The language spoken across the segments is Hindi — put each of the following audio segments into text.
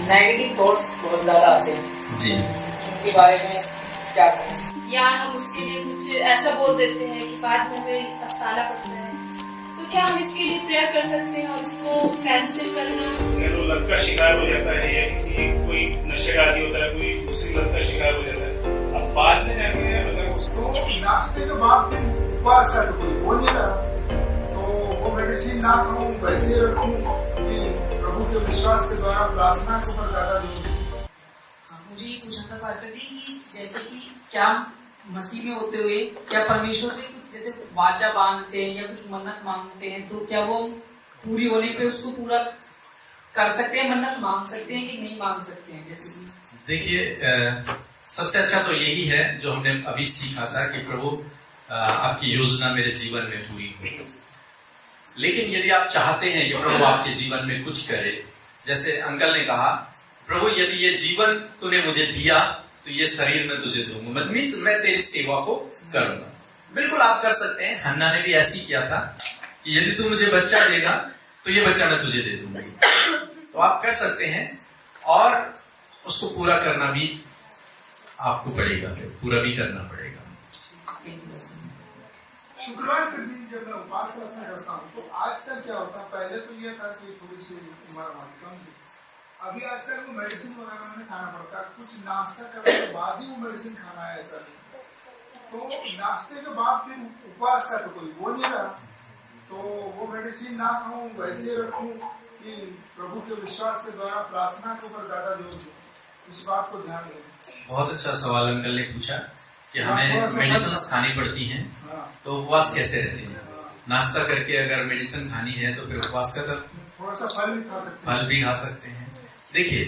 नेगेटिव थॉट्स बहुत ज्यादा आते हैं जी, उनके बारे में क्या करें? या हम उसके लिए कुछ ऐसा बोल देते हैं कि बाद में हमें पछताना पड़ता है, तो क्या हम इसके लिए प्रेयर कर सकते हैं और इसको कैंसिल करना? अगर वो लत का शिकार हो जाता है या किसी कोई नशे का आदि होता है, कोई दूसरी लत का शिकार हो जाता है, अब बाद में जाके अगर उसको नाश्ते के बाद उपवास का तो कोई बोल नहीं रहा, तो वो मेडिसिन ना खाऊं, वैसे रखूं कि प्रभु के विश्वास के द्वारा प्रार्थना के ऊपर ज्यादा दूं। मुझे ये पूछना था कि जैसे कि क्या मसीह में होते हुए क्या परमेश्वर से कुछ जैसे वाचा बांधते हैं या कुछ मन्नत मांगते हैं, तो क्या वो पूरी होने पे उसको पूरा कर सकते हैं, मन्नत मांग सकते हैं कि नहीं मांग सकते हैं? जैसे कि देखिए, सबसे अच्छा तो यही है जो हमने अभी सीखा था कि प्रभु आपकी योजना मेरे जीवन में पूरी हो। लेकिन यदि आप चाहते हैं कि प्रभु आपके जीवन में कुछ करे, जैसे अंकल ने कहा, प्रभु यदि ये जीवन तूने मुझे दिया तो ये शरीर में तुझे दूंगा, मीन्स मैं तेरी सेवा को करूंगा। बिल्कुल आप कर सकते हैं। हन्ना ने भी ऐसी किया था कि यदि तू मुझे बच्चा देगा तो ये बच्चा मैं तुझे दे दूंगी। तो आप कर सकते हैं और उसको पूरा करना भी आपको पड़ेगा, पूरा भी करना पड़ेगा। शुक्रवार के दिन जब मैं उपवास करता हूँ तो आजकल क्या होता है, पहले तो ये था कि थोड़ी सी उम्र हमारी कम थी, अभी आजकल वो मेडिसिन वगैरह में खाना पड़ता है, कुछ नाश्ता करने के बाद ही वो मेडिसिन खाना है, ऐसा नहीं। तो नाश्ते के बाद फिर उपवास का तो कोई बोल नहीं रहा, तो वो मेडिसिन ना खाऊं, वैसे रखूं कि प्रभु के विश्वास के द्वारा प्रार्थना के ऊपर ज्यादा जोर दूं, इस बात को ध्यान दें। बहुत अच्छा सवाल अंकल ने पूछा कि हमें मेडिसिन खानी पड़ती हैं, तो उपवास कैसे रहते हैं? नाश्ता करके अगर मेडिसिन खानी है तो फिर उपवास का तो थोड़ा सा फल भी खा सकते हैं। देखिए,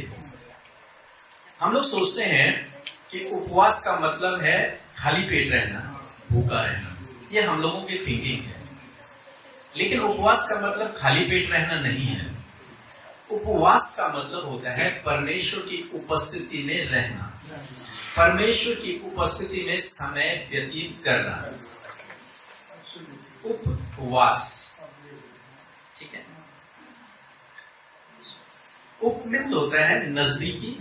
हम लोग सोचते हैं कि उपवास का मतलब है खाली पेट रहना, भूखा रहना, ये हम लोगों की थिंकिंग है। लेकिन उपवास का मतलब खाली पेट रहना नहीं है। उपवास का मतलब होता है परमेश्वर की उपस्थिति में रहना, परमेश्वर की उपस्थिति में समय व्यतीत करना, उपवास। ठीक है, उप मीन्स होता है नजदीकी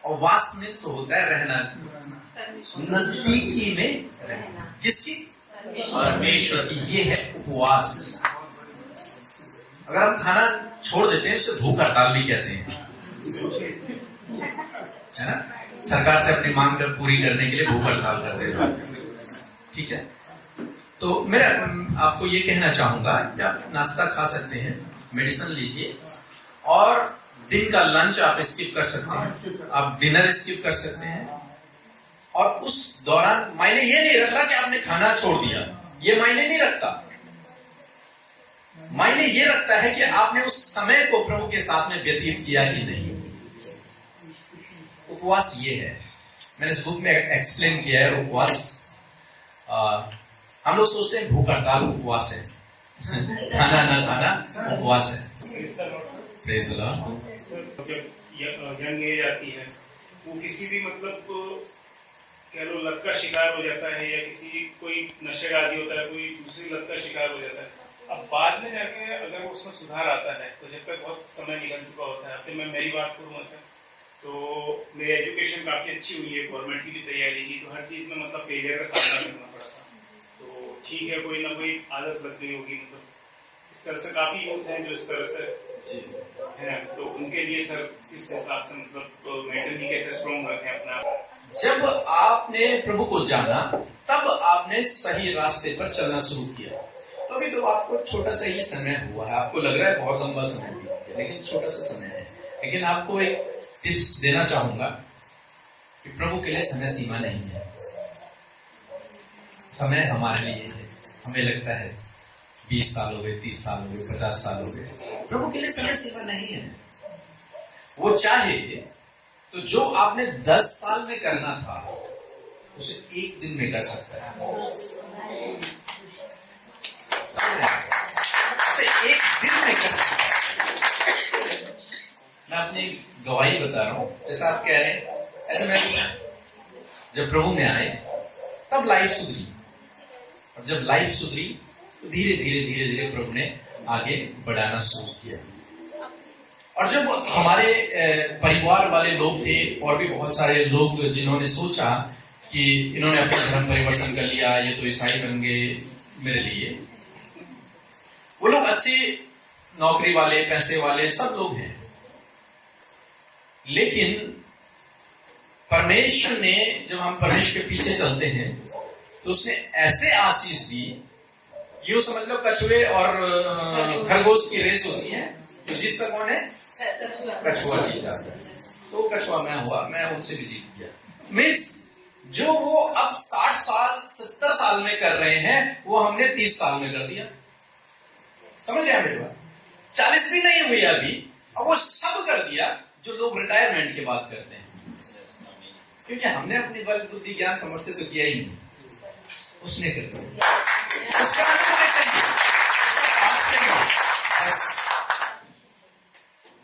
और वास मीन्स होता है रहना, नजदीकी में रहना, किसकी? परमेश्वर की। ये है उपवास। अगर हम खाना छोड़ देते हैं उसे भूख हड़ताल भी कहते हैं, है ना? सरकार से अपनी मांग कर पूरी करने के लिए भूख हड़ताल करते हैं। ठीक है, तो मेरा आपको ये कहना चाहूंगा कि आप नाश्ता खा सकते हैं, मेडिसिन लीजिए, और दिन का लंच आप स्किप कर सकते हैं, आप डिनर स्किप कर सकते हैं। और उस दौरान मायने ये नहीं रख रहा कि आपने खाना छोड़ दिया, ये मायने नहीं रखता। मायने ये रखता है कि आपने उस समय को प्रभु के साथ में व्यतीत किया कि नहीं। उपवास ये है, मैंने इस बुक में एक्सप्लेन किया है। उपवास, हम लोग सोचते हैं भूख हड़ताल उपवास है, खाना ना खाना उपवास है। Praise the Lord. जब यंग एज आती है, वो किसी भी मतलब कह लो लत का शिकार हो जाता है, या किसी कोई नशे का आदि होता है, कोई दूसरी लत का शिकार हो जाता है, अब बाद में जाके अगर वो उसमें सुधार आता है तो जब तक बहुत समय निकल चुका होता है। फिर मैं मेरी बात करूँ तो मेरी एजुकेशन काफी अच्छी हुई है, गवर्नमेंट की भी तैयारी की, तो हर चीज में मतलब फेलियर का सामना करना पड़ा था। तो ठीक है, कोई ना कोई आदत लग गई होगी, मतलब इस तरह से काफी यूथ हैं जो इस तरह से है, तो उनके लिए सर किस हिसाब से मतलब मेंटली कैसे स्ट्रॉन्ग रखें अपना? जब आपने प्रभु को जाना तब आपने सही रास्ते पर चलना शुरू किया, तो अभी तो आपको छोटा सा ही समय हुआ है, आपको लग रहा है बहुत लंबा समय बीत गया, लेकिन छोटा सा समय है। लेकिन आपको एक टिप्स देना चाहूंगा कि प्रभु के लिए समय सीमा नहीं है। समय हमारे लिए है, हमें लगता है 20 साल हो गए, 30 साल हो गए, 50 साल हो गए, प्रभु के लिए समय सीमा नहीं है। वो चाहे तो जो आपने 10 साल में करना था उसे 1 दिन में कर सकता है, उसे 1 दिन में कर सकता है। मैं अपनी गवाही बता रहा हूं, जैसा आप कह रहे हैं, ऐसे मैं जब प्रभु में आए तब लाइफ सुधरी, और जब लाइफ सुधरी तो धीरे धीरे प्रभु ने आगे बढ़ाना शुरू किया। और जब हमारे परिवार वाले लोग थे और भी बहुत सारे लोग जिन्होंने सोचा कि इन्होंने अपना धर्म परिवर्तन कर लिया, ये तो ईसाई बन गए मेरे लिए। वो लोग अच्छे नौकरी वाले, पैसे वाले सब लोग हैं, लेकिन परमेश्वर ने, जब हम परमेश्वर के पीछे चलते हैं तो उसने ऐसे आशीष दी, यूं समझ लो कछुए और खरगोश की रेस होती है, तो जीतता कौन है? कछुआ जीत जाता है। तो कछुआ मैं हुआ, मैं उनसे भी जीत गया। मीन्स जो वो अब 60 साल 70 साल में कर रहे हैं वो हमने 30 साल में कर दिया। समझ गया मेरी बात? 40 भी नहीं हुई अभी, अब वो सब कर दिया जो लोग रिटायरमेंट के बाद करते हैं, क्योंकि हमने अपनी बल बुद्धि ज्ञान समझ से तो किया ही नहीं, उसने कर दिया। उसका चाहिए, उसका बात चाहिए बस,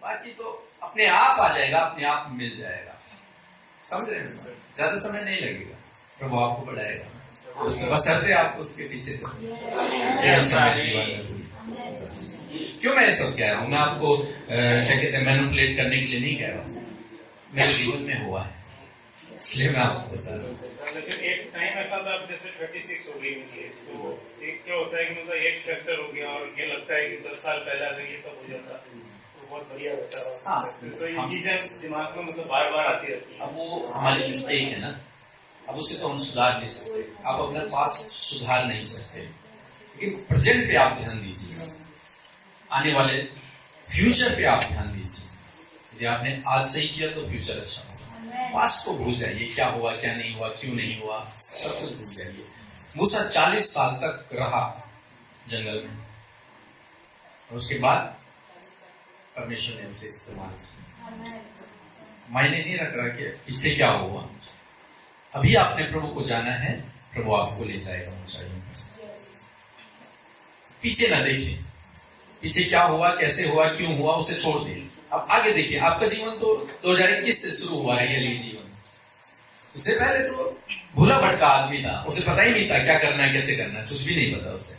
बाकी तो अपने आप आ जाएगा, अपने आप मिल जाएगा। समझ रहे हैं? ज्यादा समय नहीं लगेगा, प्रभु आपको बढ़ाएगा, बशर्ते आप उसके पीछे क्यों मैं ये सब कह रहा हूं? मैं आपको क्या कहते हैं मैनिपुलेट करने के लिए नहीं कह रहा हूं, मेरे जीवन में हुआ है इसलिए मैं आपको बता रहा हूँ। लेकिन एक टाइम ऐसा था, जैसे 36 हो गई मुझे, तो एक क्या होता है कि मतलब एक फैक्टर हो गया और ये लगता है कि 10 साल पहले अगर ये सब हो जाता तो बहुत बढ़िया होता। हाँ, तो ये चीजें दिमाग में मतलब बार बार आती रहती है। अब वो हमारी मिस्टेक है ना, अब उसे तो हम सुधार नहीं सकते, आप अपना पास्ट सुधार नहीं सकते, लेकिन प्रेजेंट पे आप ध्यान दीजिए, आने वाले फ्यूचर पे आप ध्यान दीजिए। यदि आपने आज सही किया तो फ्यूचर अच्छा होगा। पास्ट को भूल जाइए, क्या हुआ क्या नहीं हुआ, क्यों नहीं हुआ, सब कुछ भूल जाइए। मूसा 40 साल तक रहा जंगल में और उसके बाद परमेश्वर ने उसे इस्तेमाल किया। मायने नहीं रख रहा कि पीछे क्या हुआ, अभी आपने प्रभु को जाना है, प्रभु आपको ले जाएगा ऊंचाइयों पर। पीछे ना देखें, पीछे क्या हुआ, कैसे हुआ, क्यों हुआ, उसे छोड़ दें। अब आगे देखिए, आपका जीवन तो 2021 से शुरू हुआ है, रियली जीवन। उससे पहले तो भूला भटका आदमी था, उसे पता ही नहीं था क्या करना है, कैसे करना है, कुछ भी नहीं पता उसे।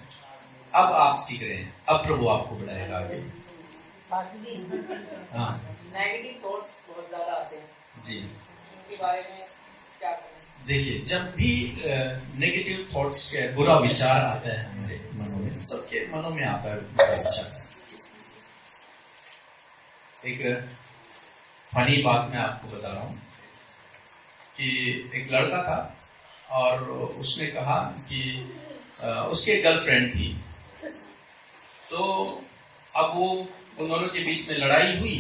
अब आप सीख रहे हैं, अब प्रभु आपको बढ़ाएगा आगे। हाँ नेगेटिव थॉट्स बहुत ज्यादा आते हैं जी, उनके बारे में क्या करें? देखिए, जब भी नेगेटिव थॉट्स के बुरा विचार आता है हमारे मनों में, सबके मनों में आता है बुरा विचार। एक फनी बात मैं आपको बता रहा हूँ कि एक लड़का था और उसने कहा कि उसकी गर्लफ्रेंड थी, तो अब वो उन दोनों के बीच में लड़ाई हुई,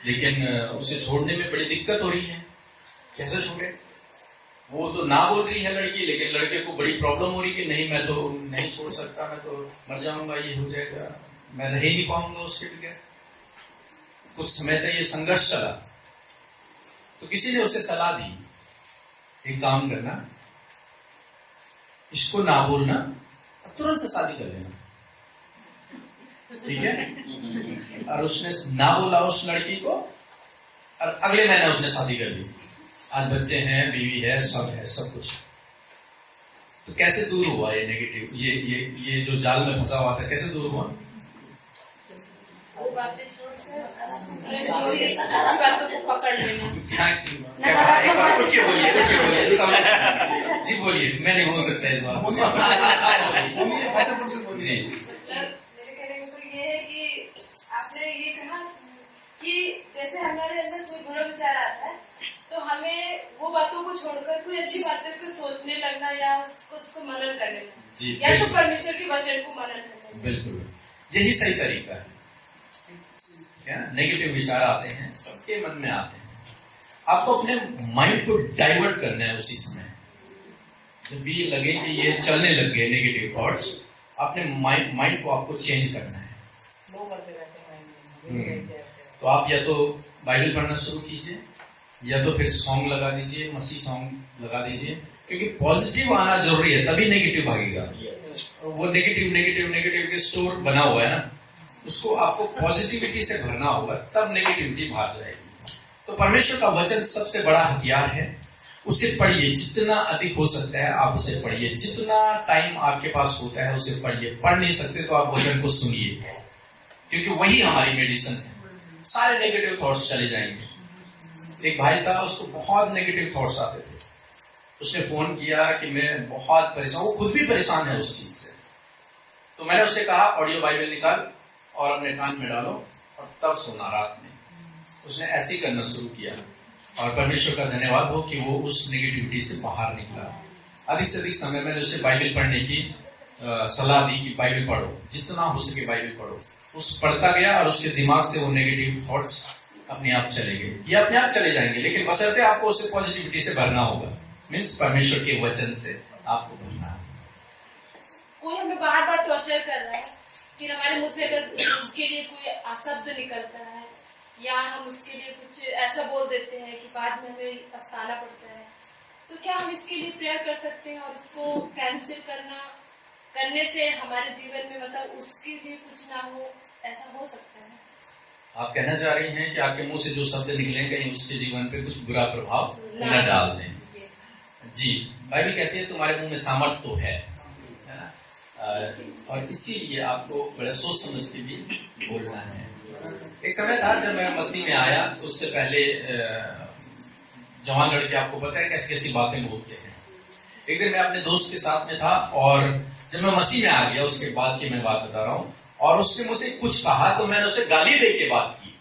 लेकिन उसे छोड़ने में बड़ी दिक्कत हो रही है। कैसे छोड़े? वो तो ना बोल रही है लड़की, लेकिन लड़के को बड़ी प्रॉब्लम हो रही कि नहीं, मैं तो नहीं छोड़ सकता, मैं तो मर जाऊंगा, ये हो जाएगा, मैं रह ही नहीं पाऊंगा उसके बगैर। कुछ समय तक ये संघर्ष चला, तो किसी ने उसे सलाह दी, एक काम करना, इसको ना बोलना, तुरंत से शादी कर लेना, ठीक है? और उसने ना बोला उस लड़की को, और अगले महीने उसने शादी कर ली। आज बच्चे हैं, बीवी है, सब कुछ। तो कैसे दूर हुआ ये नेगेटिव, ये जो जाल में फंसा हुआ था, कैसे दूर हुआ? वो बातें छोड़िए, अच्छी बातों को पकड़ लेना। क्या कहा? एक बार उठ के बोलिए जी, बोलिए, मैं नहीं बोल सकता इस बार जी। मेरे कहने का तो ये है कि आपने ये कहा कि जैसे हमारे अंदर कोई बुरा विचार आता है तो हमें वो बातों को छोड़कर कोई अच्छी बातों को सोचने लगना या उसको मनन करने लगना, या तो परमेश्वर के वचन को मनन करना। बिल्कुल, यही सही तरीका है। नेगेटिव विचार आते हैं, सबके मन में आते हैं, आपको अपने माइंड को डाइवर्ट करना है उसी समय। जब भी लगे कि ये चलने लग गए नेगेटिव थॉट्स, अपने माइंड को आपको चेंज करना है। वो करते रहते हैं। तो आप या तो बाइबल पढ़ना शुरू कीजिए, या तो फिर सॉन्ग लगा दीजिए, मसीह सॉन्ग लगा दीजिए, क्योंकि पॉजिटिव आना जरूरी है, तभी नेगेटिव भागेगा। वो नेगेटिव के स्टोर बना हुआ है ना, उसको आपको पॉजिटिविटी से भरना होगा, तब नेगेटिविटी बाहर जाएगी। तो परमेश्वर का वचन सबसे बड़ा हथियार है, उसे पढ़िए, जितना अधिक हो सकता है आप उसे पढ़िए, जितना टाइम आपके पास होता है उसे पढ़िए। पढ़ नहीं सकते तो आप वचन को सुनिए, क्योंकि वही हमारी मेडिसिन है। सारे नेगेटिव थॉट्स चले जाएंगे। एक भाई था, उसको बहुत नेगेटिव थॉट्स आते थे। उसने फोन किया कि मैं बहुत परेशान, वो खुद भी परेशान है उस चीज से। तो मैंने उससे कहा ऑडियो बाइबल निकाल और अपने कान में डालो और तब सोना रात में। उसने ऐसे ही करना शुरू किया और परमेश्वर का धन्यवाद हो कि वो उस नेगेटिविटी से बाहर निकला। अधिक से अधिक समय मैंने उसे बाइबल पढ़ने की सलाह दी कि बाइबल पढ़ो, जितना हो सके बाइबल पढ़ो। उस पढ़ता गया और उसके दिमाग से वो नेगेटिव थॉट्स अपने आप चले गए। ये अपने आप चले जाएंगे, लेकिन बशर्ते आपको उसे पॉजिटिविटी से भरना होगा। मीन्स परमेश्वर के वचन से आपको भरना है। कोई हमें बार बार टॉर्चर कर रहा है, फिर हमारे मुंह से अगर उसके लिए कोई अशब्द निकलता है या हम उसके लिए कुछ ऐसा बोल देते हैं कि बाद में हमें पछताना पड़ता है, तो क्या हम इसके लिए प्रेयर कर सकते हैं और इसको कैंसिल करने से हमारे जीवन में मतलब उसके लिए कुछ ना हो, ऐसा हो सकता है? आप कहना चाह रही हैं कि आपके मुंह से जो शब्द निकलेंगे उसके जीवन पे कुछ बुरा प्रभाव न डाल दें। जी, बाइबल कहती है तुम्हारे मुंह में सामर्थ तो है ना, और इसीलिए आपको बड़ा सोच समझ के भी बोलना है। एक समय था जब मैं मसीह में आया, तो उससे पहले जवान लड़के आपको पता है कैसी कैसी बातें बोलते हैं। एक दिन मैं अपने दोस्त के साथ में था और जब मैं मसीह में आ गया उसके बाद की मैं बात बता रहा हूँ, और उसने मुझसे कुछ कहा तो मैंने उसे गाली दे के बात की।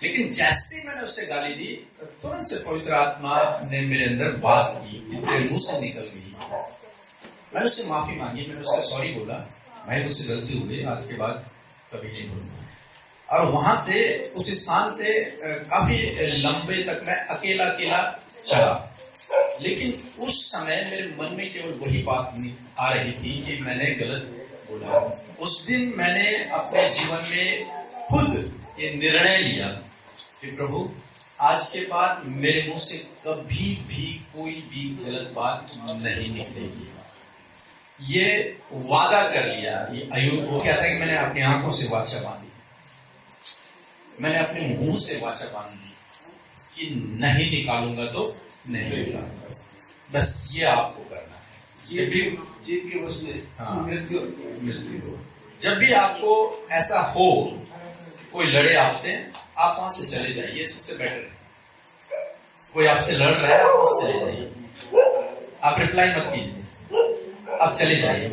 लेकिन जैसे मैंने उससे गाली दी तुरंत से पवित्र आत्मा ने मेरे अंदर बात की कि तेरे मुंह से निकल गई। मैंने उससे माफी मांगी, मैंने उससे सॉरी बोला, भाई मुझसे गलती हो गई, आज के बाद कभी नहीं बोलूंगा। और वहां से उस स्थान से काफी लंबे तक मैं अकेला चला। लेकिन उस समय मेरे मन में केवल वही बात आ रही थी कि मैंने गलत बोला। उस दिन मैंने अपने जीवन में खुद ये निर्णय लिया कि प्रभु आज के बाद मेरे मुंह से कभी भी कोई भी गलत बात नहीं निकलेगी। ये वादा कर लिया। ये अय्यूब को कहता है कि मैंने अपनी आंखों से वाचा बांधी, मैंने अपने मुंह से वाचा बांध दी कि नहीं निकालूंगा तो नहीं निकालूंगा। बस ये आपको करना है। ये भी जीत के बस में मृत्यु हो। जब भी आपको ऐसा हो कोई लड़े आपसे, आप वहां से चले जाइए, सबसे बेटर है। कोई आपसे लड़ रहा है, आप वहां से चले जाइए, आप रिप्लाई मत कीजिए, आप चले जाइए।